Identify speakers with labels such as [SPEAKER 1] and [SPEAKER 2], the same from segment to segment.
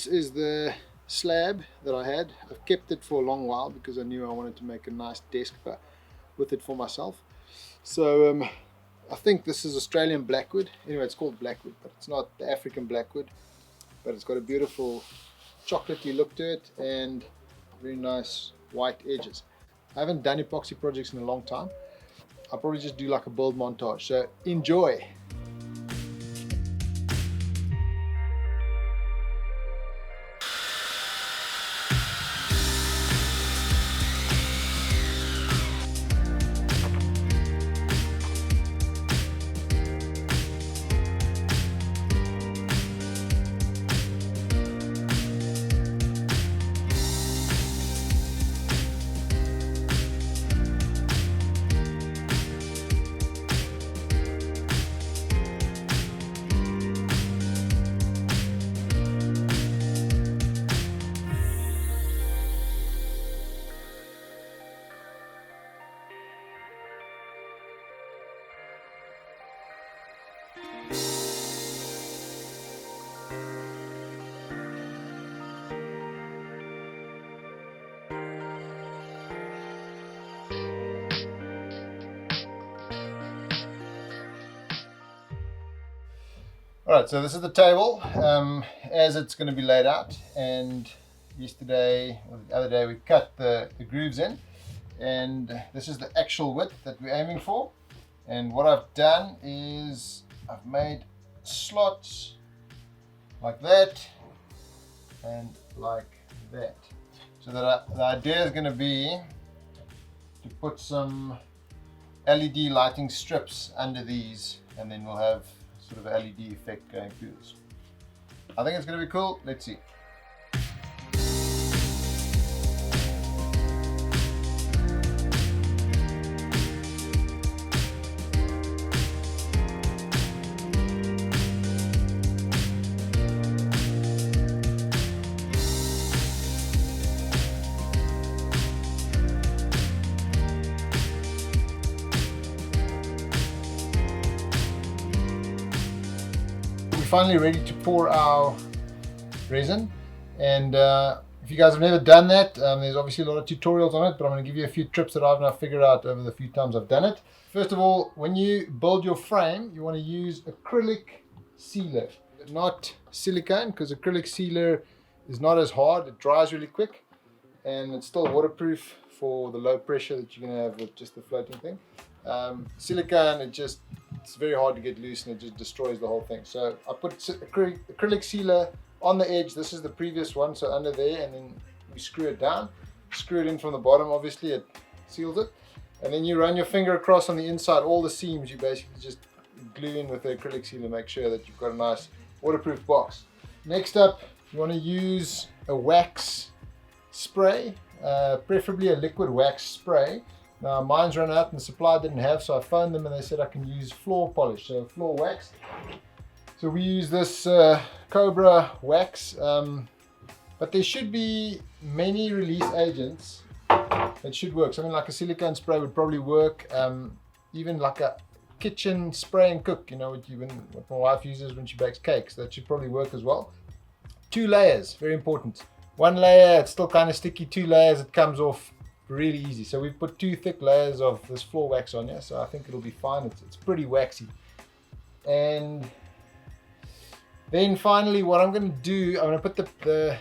[SPEAKER 1] this is the slab that I had. I've kept it for a long while because I knew I wanted to make a nice desk with it for myself. So I think this is Australian Blackwood. Anyway, it's called Blackwood, but it's not the African Blackwood. But it's got a beautiful chocolatey look to it and very nice white edges. I haven't done epoxy projects in a long time. I'll probably just do like a build montage. So enjoy. Alright, so this is the table as it's going to be laid out, and yesterday or the other day we cut the grooves in, and this is the actual width that we're aiming for. And what I've done is I've made slots like that and like that, so that the idea is going to be to put some LED lighting strips under these, and then we'll have sort of LED effect going through this. I think it's going to be cool. Let's see. Finally ready to pour our resin, and if you guys have never done that, there's obviously a lot of tutorials on it, but I'm going to give you a few trips that I've now figured out over the few times I've done it. First of all, when you build your frame, you want to use acrylic sealer, not silicone, because acrylic sealer is not as hard, it dries really quick, and it's still waterproof for the low pressure that you're going to have with just the floating thing. Silicone, it's very hard to get loose and it just destroys the whole thing. So I put acrylic sealer on the edge. This is the previous one, so under there, and then we screw it down, screw it in from the bottom. Obviously it seals it, and then you run your finger across on the inside, all the seams you basically just glue in with the acrylic sealer. Make sure that you've got a nice waterproof box. Next up, you want to use a wax spray, preferably a liquid wax spray. Now mine's run out and the supply didn't have, so I phoned them and they said I can use floor polish, so floor wax. So we use this Cobra wax, but there should be many release agents that should work. Something like a silicone spray would probably work, even like a kitchen spray and cook, you know, what my wife uses when she bakes cakes. That should probably work as well. 2 layers, very important. 1 layer, it's still kind of sticky. 2 layers, it comes off really easy. So we've put 2 thick layers of this floor wax on here, so I think it'll be fine. It's pretty waxy. And then finally, what I'm going to do, I'm going to put the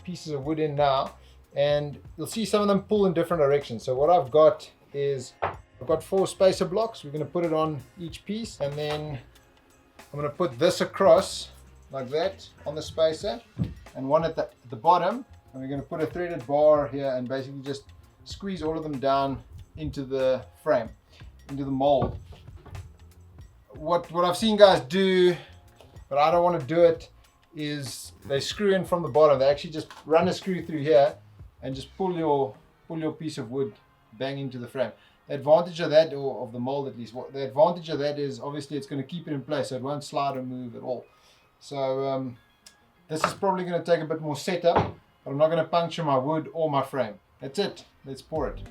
[SPEAKER 1] pieces of wood in now, and you'll see some of them pull in different directions. So what I've got is I've got 4 spacer blocks. We're going to put it on each piece, and then I'm going to put this across like that on the spacer, and one at the bottom. And we're going to put a threaded bar here and basically just squeeze all of them down into the frame, into the mold. What I've seen guys do, but I don't want to do it, is they screw in from the bottom. They actually just run a screw through here and just pull your piece of wood bang into the frame. The advantage of that, or of the mold at least, the advantage of that is obviously it's going to keep it in place, so it won't slide or move at all. So this is probably going to take a bit more setup, but I'm not going to puncture my wood or my frame. That's it. Let's pour it.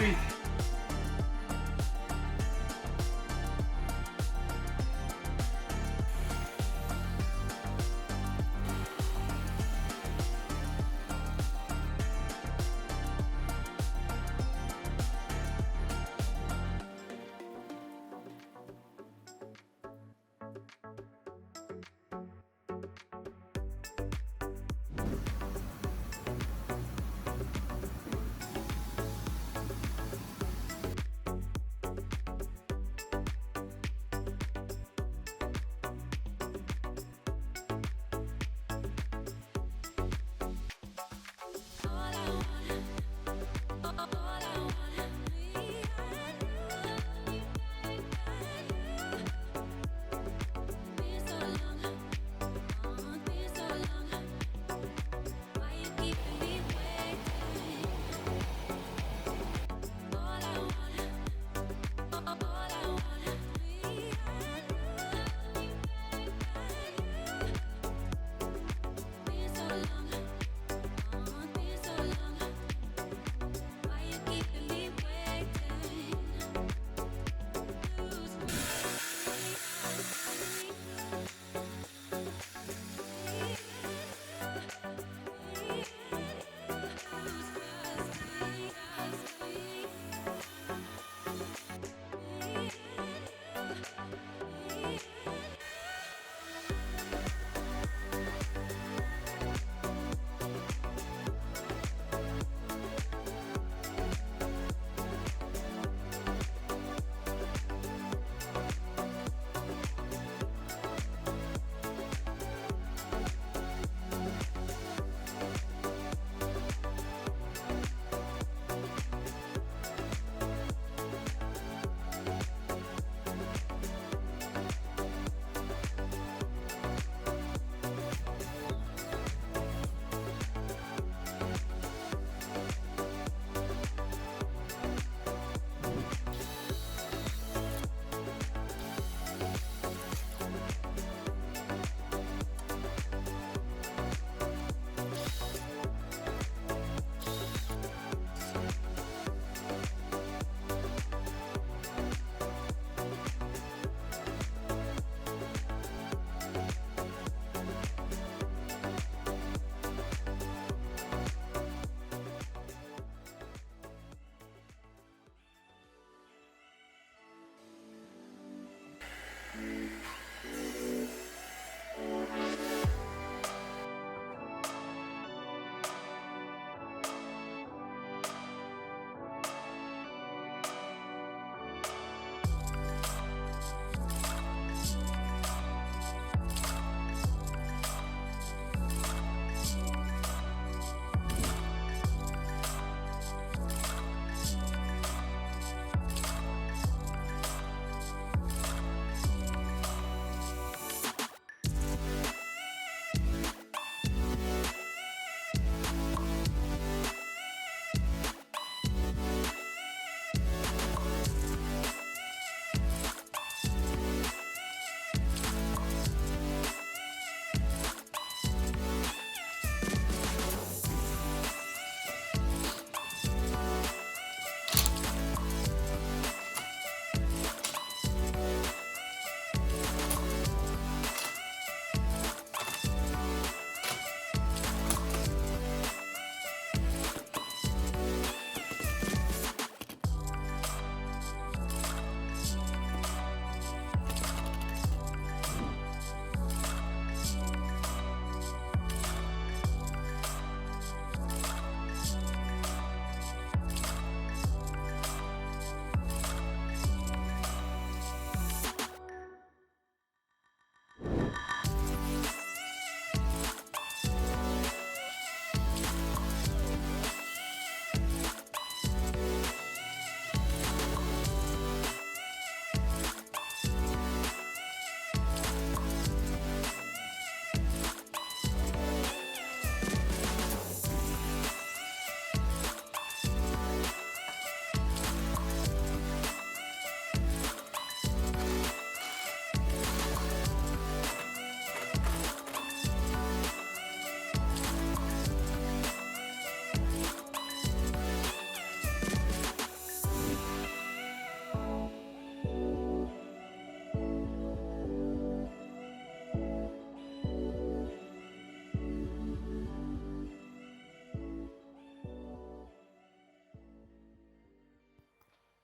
[SPEAKER 1] breathe.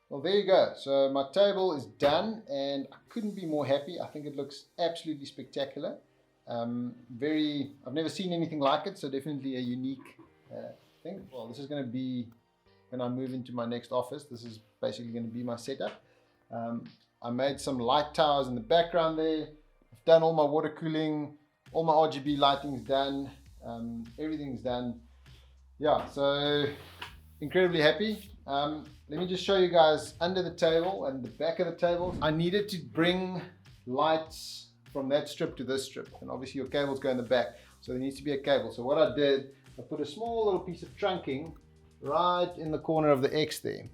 [SPEAKER 1] Well, there you go. So my table is done and I couldn't be more happy. I think it looks absolutely spectacular. I've never seen anything like it, so definitely a unique thing. Well, this is going to be, when I move into my next office, this is basically going to be my setup. I made some light towers in the background there. I've done all my water cooling, all my RGB lighting's done, everything's done. Yeah, so incredibly happy. Let me just show you guys under the table and the back of the table. I needed to bring lights from that strip to this strip, and obviously your cables go in the back, so there needs to be a cable. So what I did, I put a small little piece of trunking right in the corner of the X there.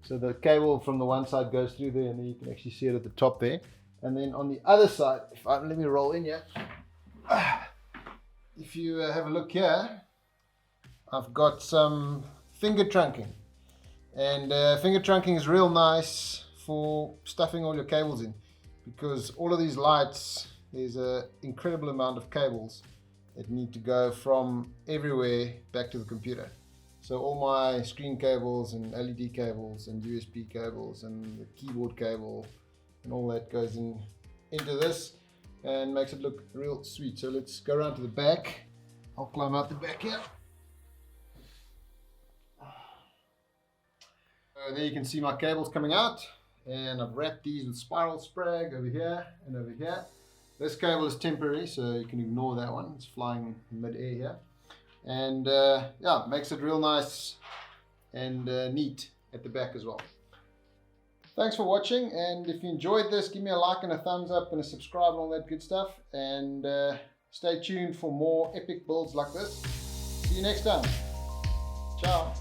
[SPEAKER 1] So the cable from the one side goes through there, and then you can actually see it at the top there. And then on the other side, let me roll in here. If you have a look here, I've got some finger trunking. And finger trunking is real nice for stuffing all your cables in, because all of these lights, there's an incredible amount of cables that need to go from everywhere back to the computer. So all my screen cables and LED cables and USB cables and the keyboard cable and all that goes into this and makes it look real sweet. So let's go around to the back. I'll climb out the back here. There you can see my cables coming out, and I've wrapped these with spiral sprag over here and over here. This cable is temporary, so you can ignore that one. It's flying in mid-air here. And yeah, makes it real nice and neat at the back as well. Thanks for watching, and if you enjoyed this, give me a like and a thumbs up and a subscribe and all that good stuff. And stay tuned for more epic builds like this. See you next time. Ciao.